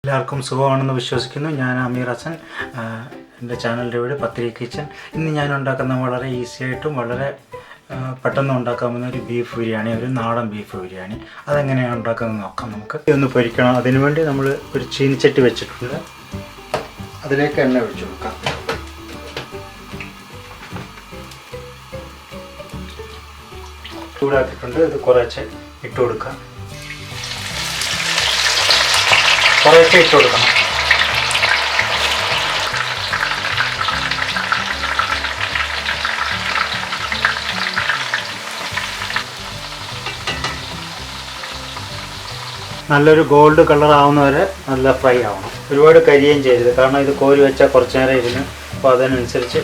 എല്ലാവർക്കും സുഖമാണെന്ന് വിശ്വസിക്കുന്നു. ഞാൻ അമീർ ഹസൻ. എൻ്റെ ചാനലിൻ്റെ വീട് പത്തിരി കിച്ചൻ. ഇന്ന് ഞാൻ ഉണ്ടാക്കുന്ന വളരെ ഈസി ആയിട്ടും വളരെ പെട്ടെന്ന് ഉണ്ടാക്കാവുന്ന ഒരു ബീഫ് ബിരിയാണി, ഒരു നാടൻ ബീഫ് ബിരിയാണി. അതെങ്ങനെയാണ് ഉണ്ടാക്കുന്നത് നോക്കാം. നമുക്ക് ഒന്ന് പൊരിക്കണം. അതിനുവേണ്ടി നമ്മൾ ഒരു ചീനിച്ചട്ടി വെച്ചിട്ടുണ്ട്. അതിലേക്ക് എണ്ണ ഒഴിച്ചു കൊടുക്കാം. ചൂടാക്കിയിട്ടുണ്ട്. ഇത് കുറച്ച് ഇട്ട് കൊടുക്കാം. കുറേശ്ശെ ഇട്ട് കൊടുക്കണം. നല്ലൊരു ഗോൾഡ് കളർ ആവുന്നവരെ നല്ല ഫ്രൈ ആവണം. ഒരുപാട് കരിയുകയും ചെയ്യരുത്, കാരണം ഇത് കോരി വെച്ചാൽ കുറച്ച് നേരം ഇരുന്ന്, അപ്പോൾ അതിനനുസരിച്ച്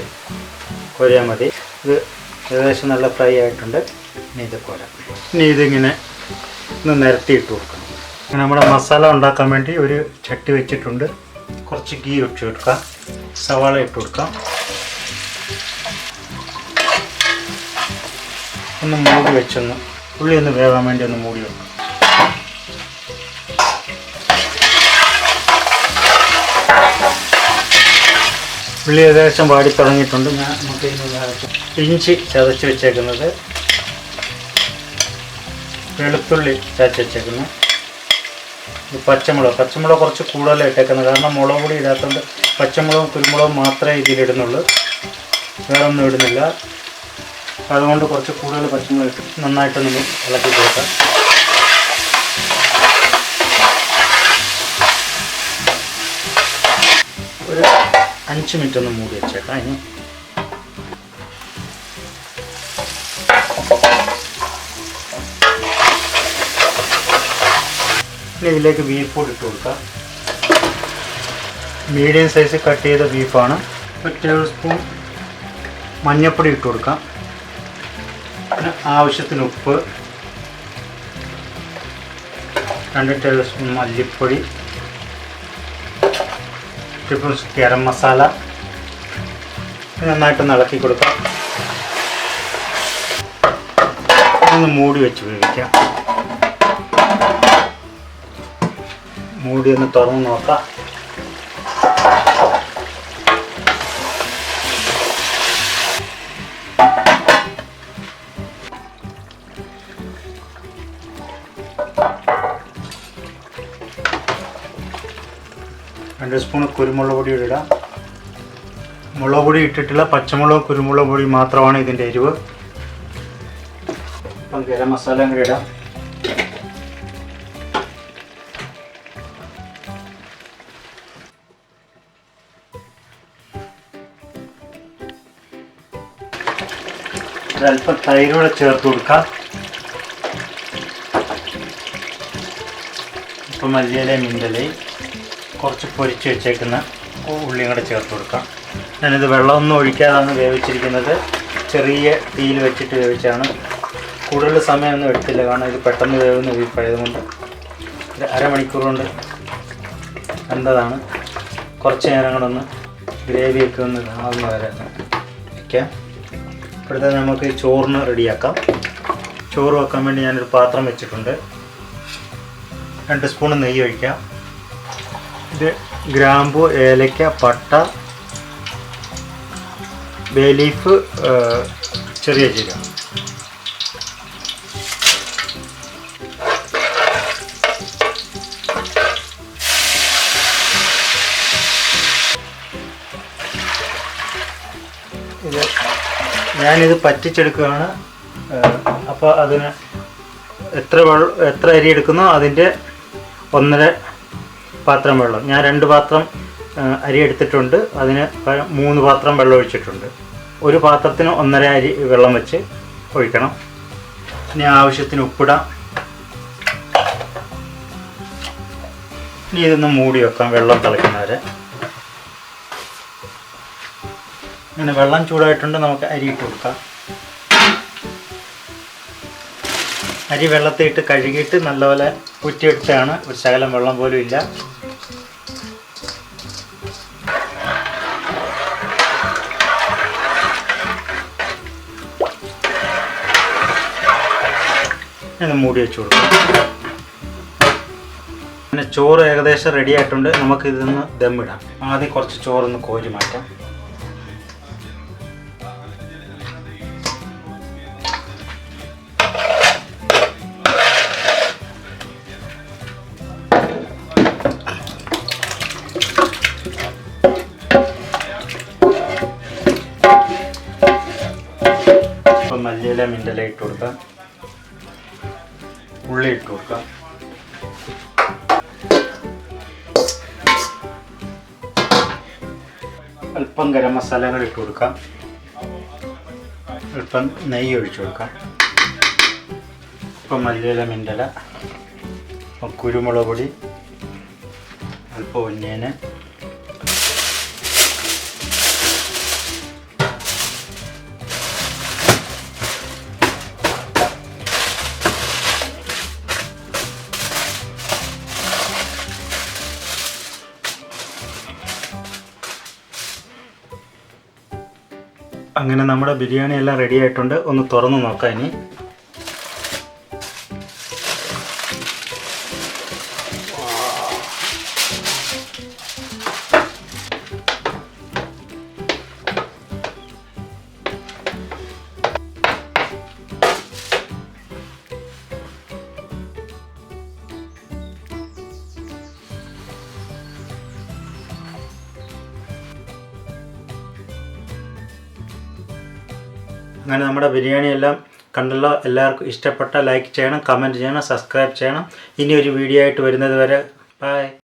കോരിയാൽ മതി. ഇത് ഏകദേശം നല്ല ഫ്രൈ ആയിട്ടുണ്ട്. ഇനി ഇത് കോരാം. ഇനി ഇതിങ്ങനെ ഒന്ന് നിരത്തിയിട്ട് കൊടുക്കണം. നമ്മുടെ മസാല ഉണ്ടാക്കാൻ വേണ്ടി ഒരു ചട്ടി വെച്ചിട്ടുണ്ട്. കുറച്ച് ഗീ ഒഴിച്ച് കൊടുക്കാം. സവാള ഇട്ട് കൊടുക്കാം. ഒന്ന് മൂടി വെച്ചൊന്ന് ഉള്ളി ഒന്ന് വേവാൻ വേണ്ടി ഒന്ന് മൂടി വെക്കാം. ഉള്ളി ഏകദേശം വാടി തുടങ്ങിയിട്ടുണ്ട്. നമുക്ക് ഇഞ്ചി ചതച്ച് വെച്ചേക്കുന്നത്, വെളുത്തുള്ളി ചതച്ച് വെച്ചേക്കുന്നത്, പച്ചമുളക് കുറച്ച് കൂടുതൽ ഇട്ടേക്കുന്നത്, കാരണം മുളക് പൊടി ഇടാത്തതുകൊണ്ട് പച്ചമുളകും കുരുമുളകും മാത്രമേ ഇതിലിടുന്നുള്ളൂ, വേറെ ഒന്നും ഇടുന്നില്ല. അതുകൊണ്ട് കുറച്ച് കൂടുതൽ പച്ചമുളക് ഇട്ട് നന്നായിട്ടൊന്ന് ഇളക്കി കൊടുക്കാം. ഒരു 5 മിനിറ്റ് ഒന്ന് മൂടി വെച്ചേക്കാം. ഇനി ഇതിലേക്ക് ബീഫ് കൂടി ഇട്ട് കൊടുക്കാം. മീഡിയം സൈസ് കട്ട് ചെയ്ത ബീഫാണ്. 1 ടേബിൾ സ്പൂൺ മഞ്ഞൾപ്പൊടി ഇട്ട് കൊടുക്കാം. പിന്നെ ആവശ്യത്തിന് ഉപ്പ്, 2 ടേബിൾ സ്പൂൺ മല്ലിപ്പൊടി, 1 ടേബിൾ സ്പൂൺ ഗരം മസാല. നന്നായിട്ടൊന്ന് ഇളക്കി കൊടുക്കാം. ഒന്ന് മൂടി വെച്ച് വേവിക്കാം. മൂടി ഒന്ന് തുറന്ന് നോക്കാം. രണ്ട് സ്പൂൺ കുരുമുളക് പൊടി ഇടാം. മുളക് പൊടി ഇട്ടിട്ടില്ല, പച്ചമുളക് കുരുമുളക് പൊടി മാത്രമാണ് ഇതിൻ്റെ എരിവ്. ഇപ്പം ഗരം മസാല കൂടി ഇടാം. ഒരല്പം തൈരോടെ ചേർത്ത് കൊടുക്കാം. ഇപ്പം മല്ലിയില, മിന്തലയും കുറച്ച് പൊരിച്ച് വെച്ചേക്കുന്ന ഉള്ളിയും കൂടെ ചേർത്ത് കൊടുക്കാം. ഞാനിത് വെള്ളമൊന്നും ഒഴിക്കാതാണ് വേവിച്ചിരിക്കുന്നത്. ചെറിയ തീയിൽ വെച്ചിട്ട് വേവിച്ചാണ്. കൂടുതൽ സമയമൊന്നും എടുത്തില്ല, കാരണം ഇത് പെട്ടെന്ന് വേവുന്ന ബീഫായതുകൊണ്ട് ഒരു അരമണിക്കൂർ കൊണ്ട് കണ്ടതാണ്. കുറച്ച് നേരം കൂടെ ഒന്ന് ഗ്രേവിയൊക്കെ ഒന്ന് ആവുന്ന വരെ വയ്ക്കാം. ഇപ്പോഴത്തെ നമുക്ക് ചോറിന് റെഡിയാക്കാം. ചോറ് വെക്കാൻ വേണ്ടി ഞാനൊരു പാത്രം വെച്ചിട്ടുണ്ട്. 2 സ്പൂൺ നെയ്യ് ഒഴിക്കാം. ഇത് ഗ്രാമ്പു, ഏലക്ക, പട്ട, ബേ ലീഫ്, ചെറിയ ജീരകം. ഞാനിത് പറ്റിച്ചെടുക്കുകയാണ്. അപ്പോൾ അതിന് എത്ര അരി എടുക്കുന്നോ അതിൻ്റെ 1.5 പാത്രം വെള്ളം. ഞാൻ 2 പാത്രം അരി എടുത്തിട്ടുണ്ട്. അതിന് 3 പാത്രം വെള്ളം ഒഴിച്ചിട്ടുണ്ട്. ഒരു പാത്രത്തിന് 1.5 അരി വെള്ളം വെച്ച് ഒഴിക്കണം. ഇനി ആവശ്യത്തിന് ഉപ്പിടാം. ഇനി ഇതൊന്ന് മൂടി വെക്കാം വെള്ളം തിളയ്ക്കുന്നവരെ. അങ്ങനെ വെള്ളം ചൂടായിട്ടുണ്ട്. നമുക്ക് അരി ഇട്ട് കൊടുക്കാം. അരി വെള്ളത്തിയിട്ട് കഴുകിയിട്ട് നല്ലപോലെ കുറ്റിയെടുത്താണ്. ഒരു ശകലം വെള്ളം പോലും ഇല്ല. മൂടി വെച്ച് കൊടുക്കാം. പിന്നെ ചോറ് ഏകദേശം റെഡി ആയിട്ടുണ്ട്. നമുക്ക് ഇതൊന്ന് ദമ്മിടാം. ആദ്യം കുറച്ച് ചോറൊന്ന് കോരി മാറ്റാം. ഇപ്പം മല്ലിയില മിൻ്റല ഇട്ട് കൊടുക്കാം. ഉള്ളി ഇട്ട് കൊടുക്കാം. അല്പം ഗരം മസാലകൾ ഇട്ട് കൊടുക്കാം. അല്പം നെയ്യ് ഒഴിച്ചു കൊടുക്കാം. ഇപ്പം മല്ലിയില മിൻ്റല, കുരുമുളക് പൊടി, അല്പം ഒന്നിയന്, അങ്ങനെ നമ്മുടെ ബിരിയാണി എല്ലാം റെഡി ആയിട്ടുണ്ട്. ഒന്ന് തുറന്ന് നോക്കാം ഇനി. അങ്ങനെ നമ്മുടെ ബിരിയാണി എല്ലാം കണ്ടല്ലോ. എല്ലാവർക്കും ഇഷ്ടപ്പെട്ട ലൈക്ക് ചെയ്യണം, കമൻറ്റ് ചെയ്യണം, സബ്സ്ക്രൈബ് ചെയ്യണം. ഇനി ഒരു വീഡിയോ ആയിട്ട് വരുന്നത് വരെ ബൈ.